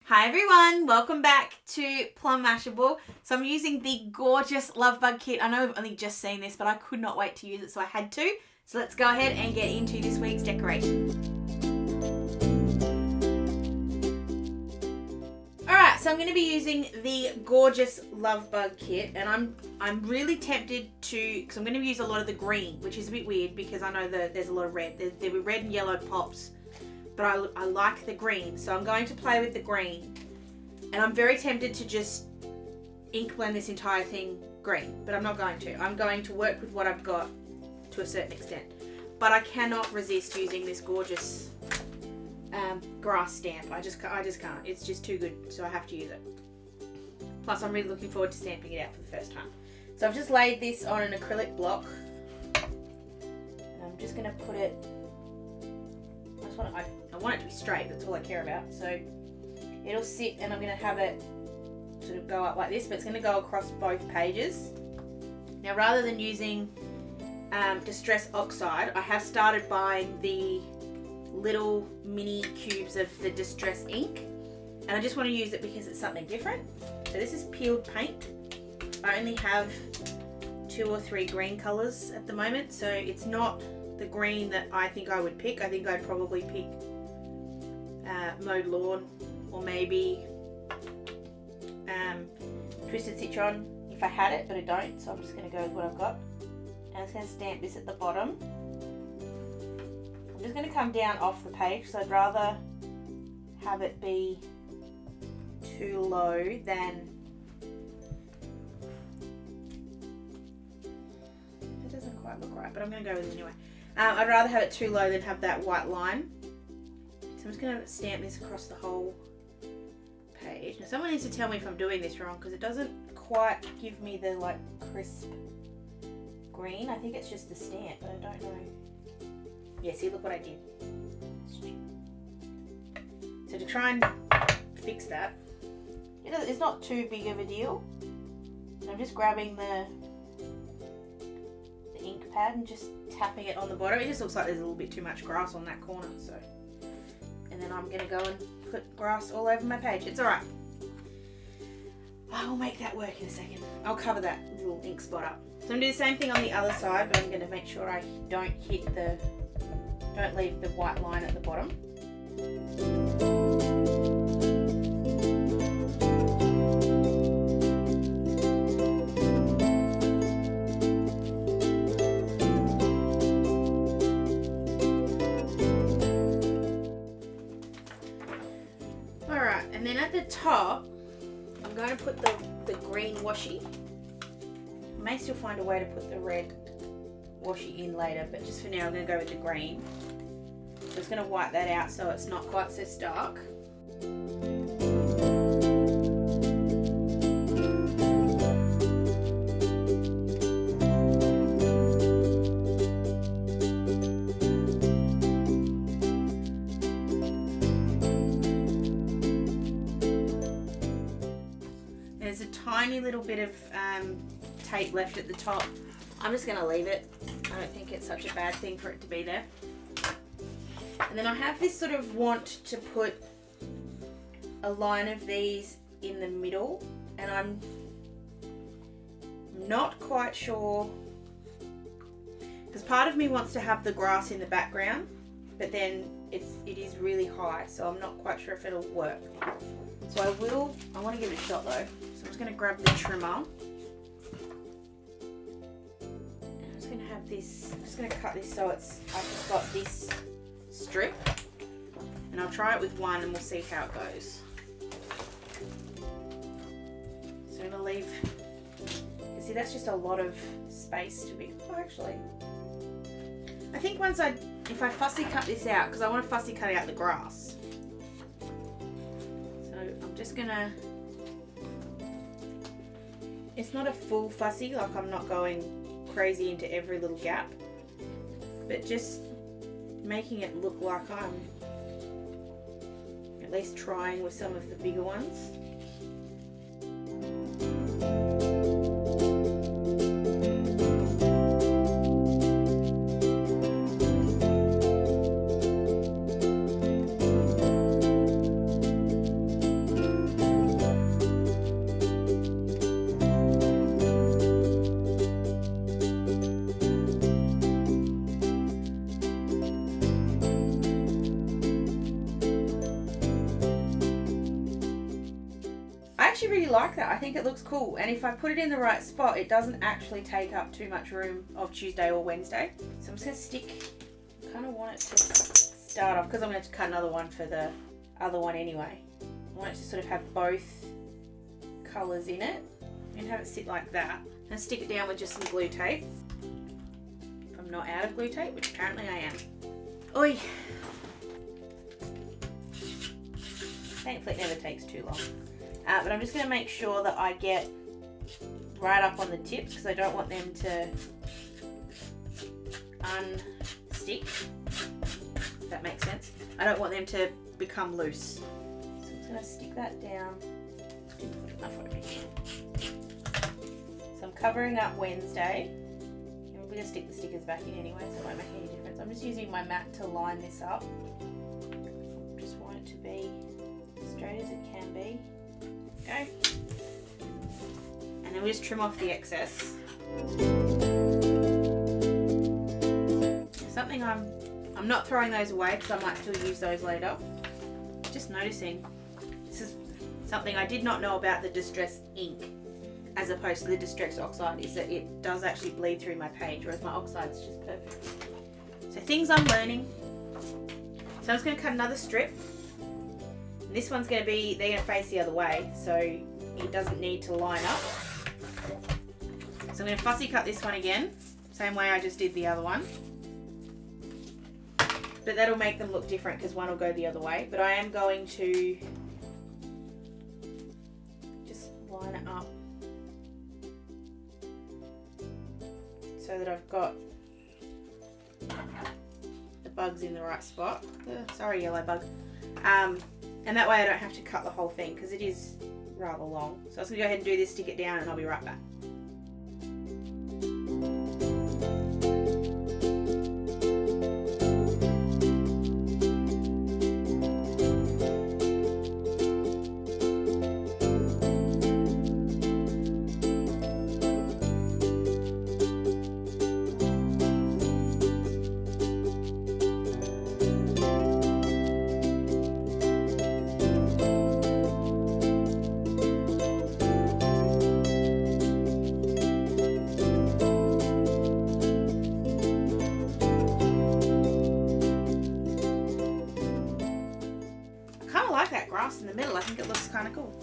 Hi everyone, welcome back to Plum Mashable. So I'm using the gorgeous Lovebug kit. I know we've only just seen this, but I could not wait to use it, so I had to. So let's go ahead and get into this week's decoration. Alright, so I'm going to be using the gorgeous Lovebug kit, and I'm really tempted to, because I'm going to use a lot of the green, which is a bit weird because I know that there's a lot of red. There were red and yellow pops, but I like the green, so I'm going to play with the green. And I'm very tempted to just ink blend this entire thing green, but I'm not going to. I'm going to work with what I've got to a certain extent. But I cannot resist using this gorgeous grass stamp. I just can't. It's just too good, so I have to use it. Plus, I'm really looking forward to stamping it out for the first time. So I've just laid this on an acrylic block. And I'm just going to put it... I want it to be straight, that's all I care about. So it'll sit, and I'm going to have it sort of go up like this, but it's going to go across both pages. Now, rather than using Distress Oxide, I have started buying the little mini cubes of the Distress ink, and I just want to use it because it's something different. So this is peeled paint. I only have 2 or 3 green colours at the moment, so it's not the green that I think I would pick. I think I'd probably pick Mowed Lawn, or maybe Twisted Citron if I had it, but I don't, so I'm just going to go with what I've got. And I'm just going to stamp this at the bottom. I'm just going to come down off the page because I'd rather have it be too low than... It doesn't quite look right, but I'm going to go with it anyway. I'd rather have it too low than have that white line. So I'm just going to stamp this across the whole page. Now someone needs to tell me if I'm doing this wrong because it doesn't quite give me the like crisp green. I think it's just the stamp, but I don't know. Yeah, see, look what I did. So to try and fix that, it's not too big of a deal. So I'm just grabbing the ink pad and just tapping it on the bottom. It just looks like there's a little bit too much grass on that corner, so. And then I'm going to go and put grass all over my page. It's alright. I will make that work in a second. I'll cover that little ink spot up. So I'm going to do the same thing on the other side, but I'm going to make sure I don't leave the white line at the bottom. Alright, and then at the top, I'm going to put the green washi. I may still find a way to put the red washi in later, but just for now I'm going to go with the green. So it's going to wipe that out so it's not quite so stark. There's a tiny little bit of tape left at the top. I'm just going to leave it. I don't think it's such a bad thing for it to be there. And then I have this sort of want to put a line of these in the middle, and I'm not quite sure, because part of me wants to have the grass in the background, but then it is really high, so I'm not quite sure if it'll work. So I want to give it a shot though. So I'm just going to grab the trimmer. And I'm just going to have this, I'm just going to cut this so I've just got this strip. And I'll try it with one and we'll see how it goes. So I'm going to leave, you see that's just a lot of space to be, oh actually, I think if I fussy cut this out, because I want to fussy cut out the grass. I'm just gonna, it's not a full fussy, like I'm not going crazy into every little gap, but just making it look like I'm at least trying with some of the bigger ones. actually really like that. I think it looks cool. And if I put it in the right spot, it doesn't actually take up too much room of Tuesday or Wednesday. So I'm just going to stick, kind of want it to start off, because I'm going to cut another one for the other one anyway. I want it to sort of have both colours in it and have it sit like that. And stick it down with just some glue tape. If I'm not out of glue tape, which apparently I am. Oi! Thankfully it never takes too long. But I'm just going to make sure that I get right up on the tips, because I don't want them to unstick, if that makes sense. I don't want them to become loose. So I'm just going to stick that down. So I'm covering up Wednesday. And we're going to stick the stickers back in anyway, so it won't make any difference. I'm just using my mat to line this up. Just want it to be straight as it can be. Okay. And then we just trim off the excess. Something I'm not throwing those away, because I might still use those later. Just noticing, this is something I did not know about the distress ink as opposed to the distress oxide, is that it does actually bleed through my page, whereas my oxide's just perfect. So things I'm learning. So I'm just going to cut another strip. This one's going to be, they're going to face the other way, so it doesn't need to line up. So I'm going to fussy cut this one again, same way I just did the other one. But that'll make them look different, because one will go the other way. But I am going to just line it up so that I've got the bugs in the right spot. Sorry, yellow bug. And that way I don't have to cut the whole thing, because it is rather long. So I'm just going to go ahead and do this, stick it down, and I'll be right back. In the middle, I think it looks kind of cool.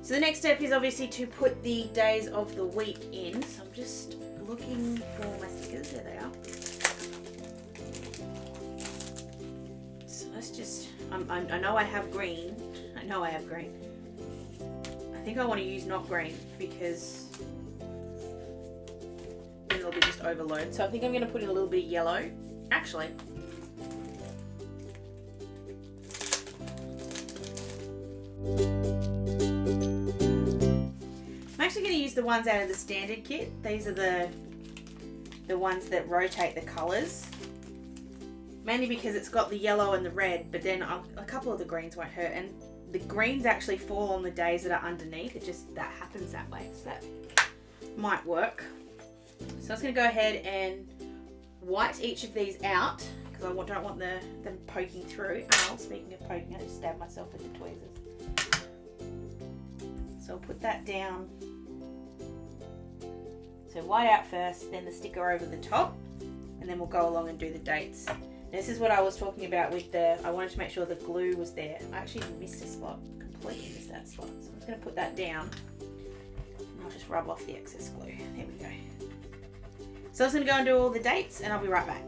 So the next step is obviously to put the days of the week in. So I'm just looking for my stickers. There they are. So let's just, I know I have green. I know I have green. I think I want to use not green, because then it'll be just overload. So I think I'm going to put in a little bit of yellow. Actually, I'm actually going to use the ones out of the standard kit. These are the ones that rotate the colours. Mainly because it's got the yellow and the red, but then a couple of the greens won't hurt. And the greens actually fall on the days that are underneath. It just, that happens that way. So that might work. So I'm just going to go ahead and white each of these out, because I don't want them poking through. Oh, speaking of poking, I just stabbed myself with the tweezers. So I'll put that down. So white out first, then the sticker over the top, and then we'll go along and do the dates. This is what I was talking about with I wanted to make sure the glue was there. I actually missed a spot, completely missed that spot. So I'm just going to put that down, and I'll just rub off the excess glue. There we go. So I'm just going to go and do all the dates, and I'll be right back.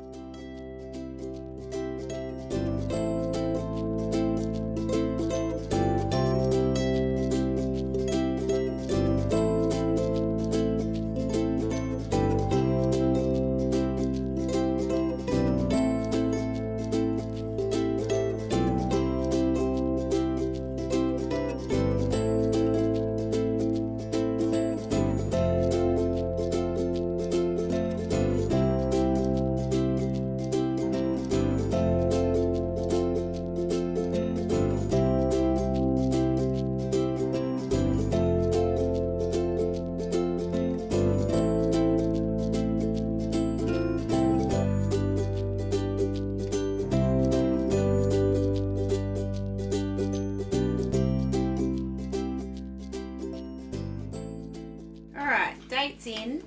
bits in.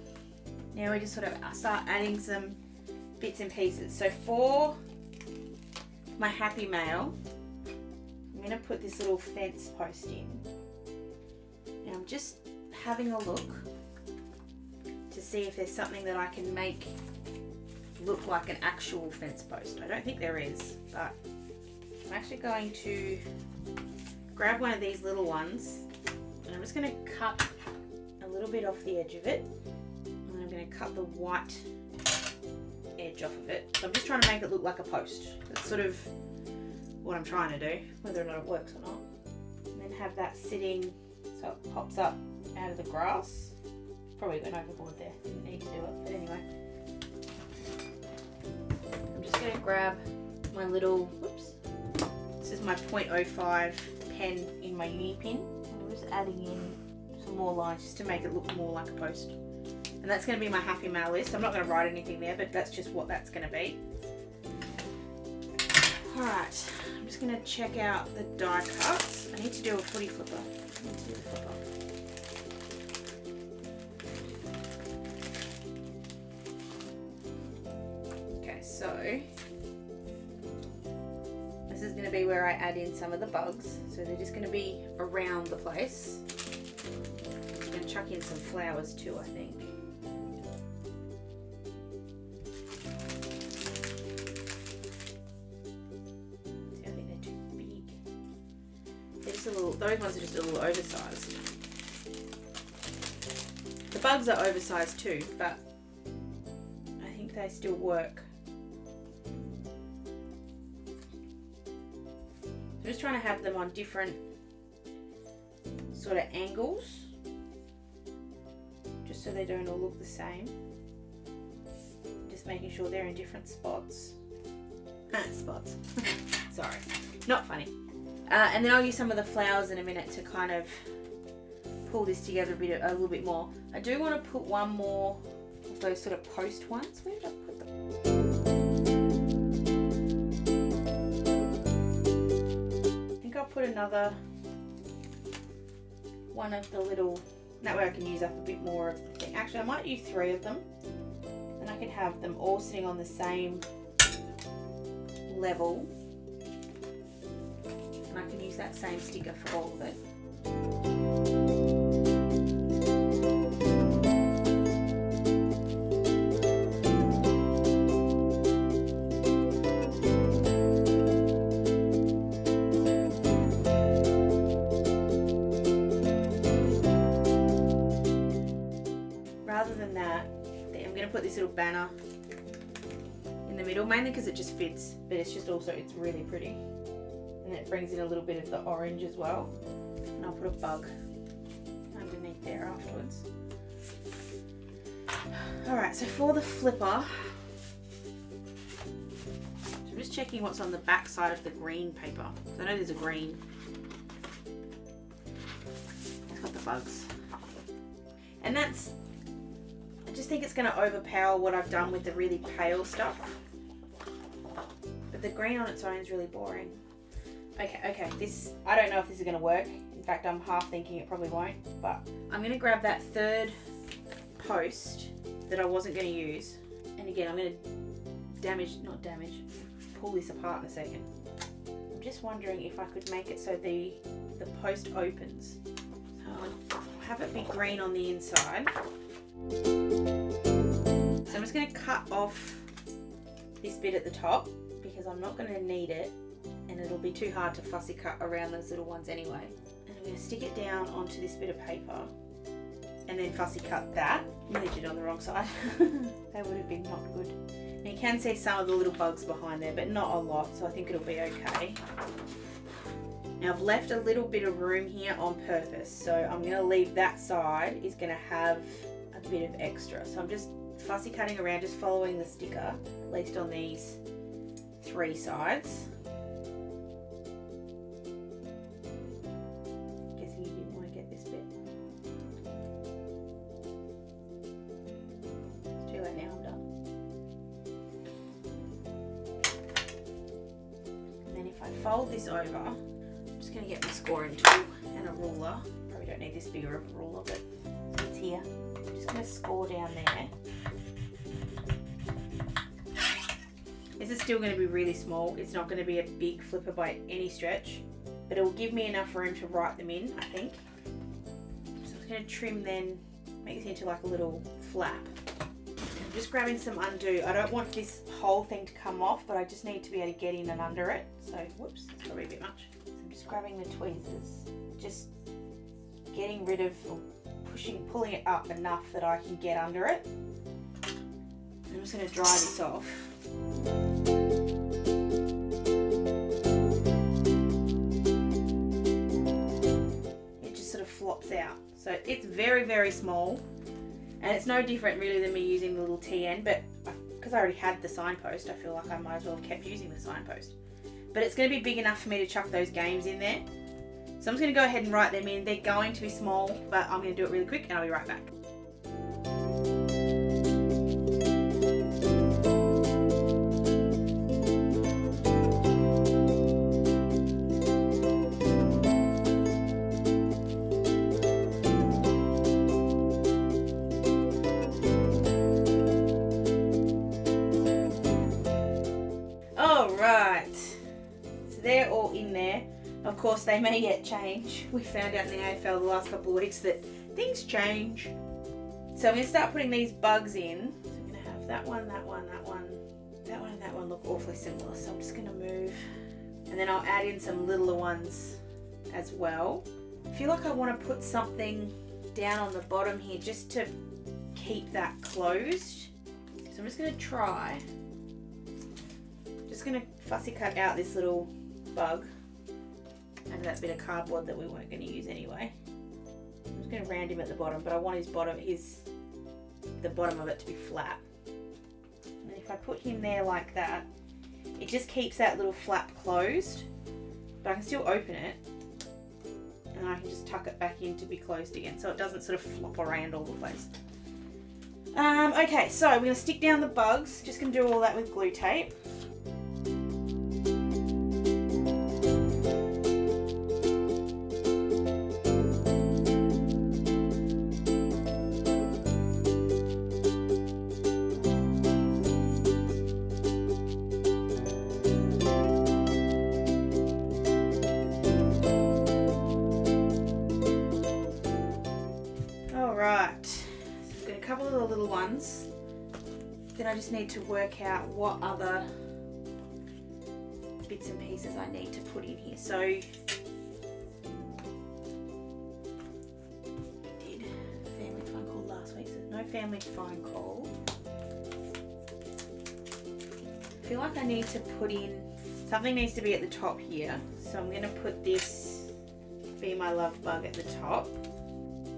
Now we just sort of start adding some bits and pieces. So for my happy mail, I'm going to put this little fence post in. Now I'm just having a look to see if there's something that I can make look like an actual fence post. I don't think there is, but I'm actually going to grab one of these little ones and I'm just going to cut a little bit off the edge of it, and I'm going to cut the white edge off of it. So I'm just trying to make it look like a post. That's sort of what I'm trying to do, whether or not it works or not. And then have that sitting so it pops up out of the grass. Probably went overboard there, didn't need to do it, but anyway. I'm just going to grab my little, whoops, this is my 0.05 pen in my uni pin. I'm just adding in some more lines just to make it look more like a post. And that's going to be my happy mail list. I'm not going to write anything there, but that's just what that's going to be. Alright, I'm just going to check out the die cuts. I need to do a footy flipper. I need to do the flipper. Okay, so this is going to be where I add in some of the bugs. So they're just going to be around the place. I'm going to chuck in some flowers too, I think. See, I think they're too big. They're just a little, those ones are just a little oversized. The bugs are oversized too, but I think they still work. I'm just trying to have them on different sort of angles, just so they don't all look the same. Just making sure they're in different spots. Spots. Sorry, not funny. And then I'll use some of the flowers in a minute to kind of pull this together a little bit more. I do want to put one more of those sort of post ones. Where did I put them? I'll put another one of the little, that way I can use up a bit more of the thing. Actually, I might use 3 of them, and I can have them all sitting on the same level, and I can use that same sticker for all of it. Rather than that, I'm going to put this little banner in the middle, mainly because it just fits, but it's just also, it's really pretty. And it brings in a little bit of the orange as well. And I'll put a bug underneath there afterwards. Alright, so for the flipper, so I'm just checking what's on the back side of the green paper. So I know there's a green. It's got the bugs. And that's, I just think it's going to overpower what I've done with the really pale stuff. But the green on its own is really boring. Okay, this, I don't know if this is going to work. In fact, I'm half thinking it probably won't. But I'm going to grab that third post that I wasn't going to use. And again, I'm going to pull this apart in a second. I'm just wondering if I could make it so the post opens. So I'll have it be green on the inside. So I'm just going to cut off this bit at the top because I'm not going to need it, and it'll be too hard to fussy cut around those little ones anyway. And I'm going to stick it down onto this bit of paper and then fussy cut that. I really did it on the wrong side. That would have been not good. And you can see some of the little bugs behind there, but not a lot, so I think it'll be okay. Now I've left a little bit of room here on purpose, so I'm going to leave that side is going to have a bit of extra. So I'm just fussy cutting around, just following the sticker, at least on these 3 sides. Guessing you didn't want to get this bit. It's too late now, I'm done. And then if I fold this over, I'm just just going to get my scoring tool and a ruler. Probably don't need this bigger of a ruler, but it's here. I'm just going to score down there. This is still going to be really small. It's not going to be a big flipper by any stretch, but it will give me enough room to write them in, I think. So I'm just going to trim then, make this into like a little flap. I'm just grabbing some undo. I don't want this whole thing to come off, but I just need to be able to get in and under it. So, whoops, that's probably a bit much. So I'm just grabbing the tweezers, just getting rid of, or pulling it up enough that I can get under it. I'm just going to dry this off. It just sort of flops out. So it's very, very small, and it's no different really than me using the little TN, but because I already had the signpost, I feel like I might as well have kept using the signpost. But it's going to be big enough for me to chuck those games in there. So I'm just going to go ahead and write them in. They're going to be small, but I'm going to do it really quick and I'll be right back. Alright, so they're all in there. Of course, they may yet change. We found out in the AFL the last couple of weeks that things change. So I'm going to start putting these bugs in. So I'm going to have that one, that one, that one, that one, and that one look awfully similar. So I'm just going to move. And then I'll add in some littler ones as well. I feel like I want to put something down on the bottom here just to keep that closed. So I'm just going to try. Just going to fussy cut out this little bug and that bit of cardboard that we weren't going to use anyway. I'm just going to round him at the bottom, but I want the bottom of it to be flat. And if I put him there like that, it just keeps that little flap closed, but I can still open it and I can just tuck it back in to be closed again, so it doesn't sort of flop around all the place. Okay, so we're going to stick down the bugs. Just going to do all that with glue tape. Couple of the little ones. Then I just need to work out what other bits and pieces I need to put in here. So we did family phone call last week, so no family phone call. I feel like I need to put in, something needs to be at the top here. So I'm going to put this Be My Lovebug at the top,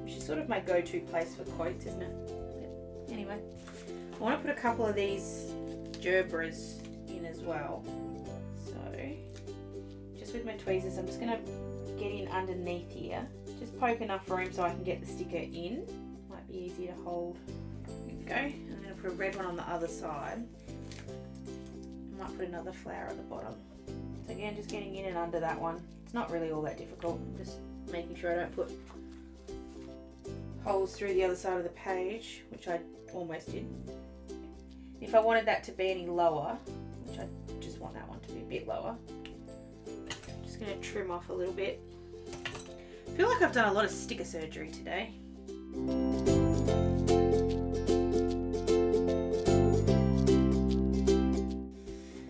which is sort of my go-to place for quotes, isn't it? Anyway, I want to put a couple of these gerbras in as well. So, just with my tweezers, I'm just going to get in underneath here. Just poke enough room so I can get the sticker in. Might be easier to hold. There we go. I'm going to put a red one on the other side. I might put another flower at the bottom. So again, just getting in and under that one. It's not really all that difficult. I'm just making sure I don't put holes through the other side of the page, which I almost did. If I wanted that to be any lower, which I just want that one to be a bit lower, I'm just going to trim off a little bit. I feel like I've done a lot of sticker surgery today.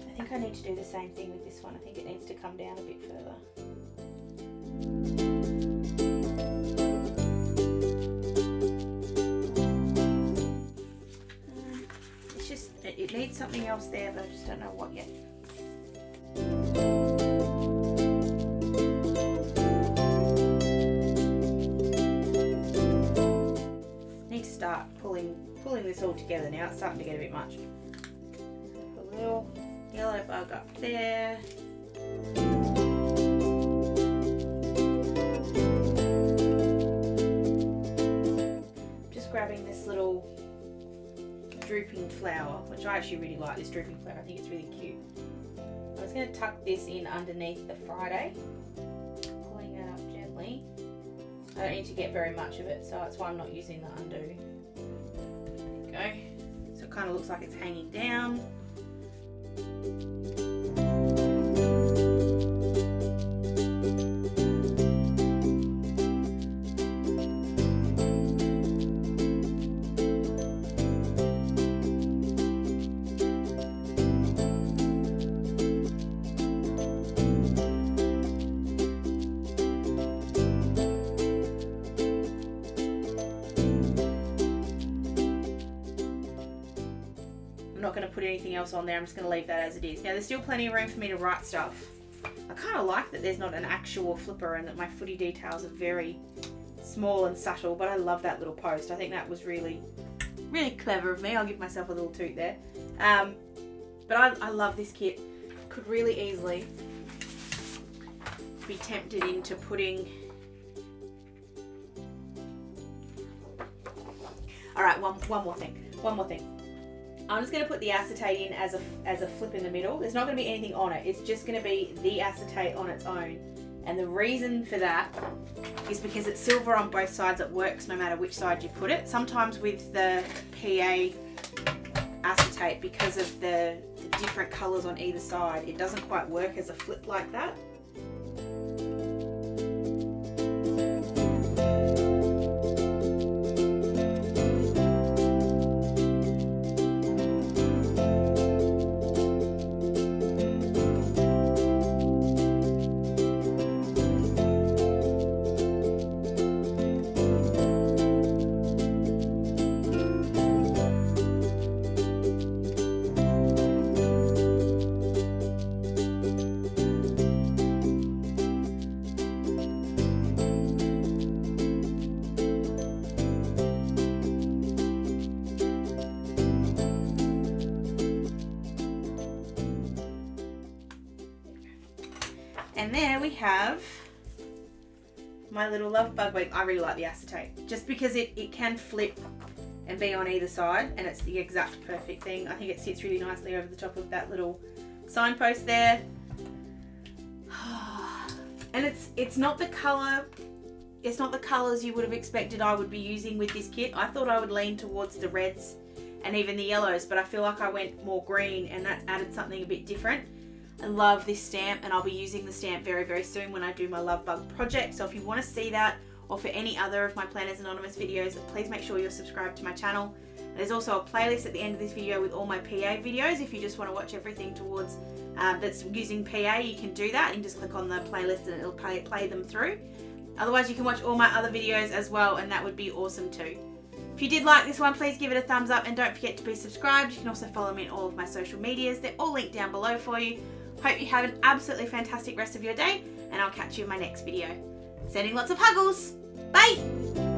I think I need to do the same thing with this one. I think it needs to come down a bit further. It needs something else there, but I just don't know what yet. Need to start pulling this all together now. It's starting to get a bit much. A little yellow bug up there. Just grabbing this little drooping flower, which I actually really like this drooping flower. I think it's really cute. I'm just going to tuck this in underneath the Friday. I don't need to get very much of it, so that's why I'm not using the undo. There we go. So it kind of looks like it's hanging down. Not going to put anything else on there. I'm just going to leave that as it is. Now there's still plenty of room for me to write stuff. I kind of like that there's not an actual flipper and that my footy details are very small and subtle, but I love that little post. I think that was really, really clever of me. I'll give myself a little toot there. But I love this kit. Could really easily be tempted into putting... Alright, one more thing. I'm just going to put the acetate in as a flip in the middle. There's not going to be anything on it. It's just going to be the acetate on its own. And the reason for that is because it's silver on both sides. It works no matter which side you put it. Sometimes with the PA acetate, because of the different colours on either side, it doesn't quite work as a flip like that. And there we have my little Lovebug. I really like the acetate, just because it can flip and be on either side, and it's the exact perfect thing. I think it sits really nicely over the top of that little signpost there. And it's not the colour, it's not the colours you would have expected I would be using with this kit. I thought I would lean towards the reds and even the yellows, but I feel like I went more green, and that added something a bit different. I love this stamp, and I'll be using the stamp very, very soon when I do my Lovebug project. So if you want to see that, or for any other of my Planners Anonymous videos, please make sure you're subscribed to my channel. There's also a playlist at the end of this video with all my PA videos. If you just want to watch everything towards that's using PA, you can do that. You can just click on the playlist and it'll play them through. Otherwise, you can watch all my other videos as well, and that would be awesome too. If you did like this one, please give it a thumbs up, and don't forget to be subscribed. You can also follow me on all of my social medias. They're all linked down below for you. Hope you have an absolutely fantastic rest of your day, and I'll catch you in my next video. Sending lots of huggles. Bye!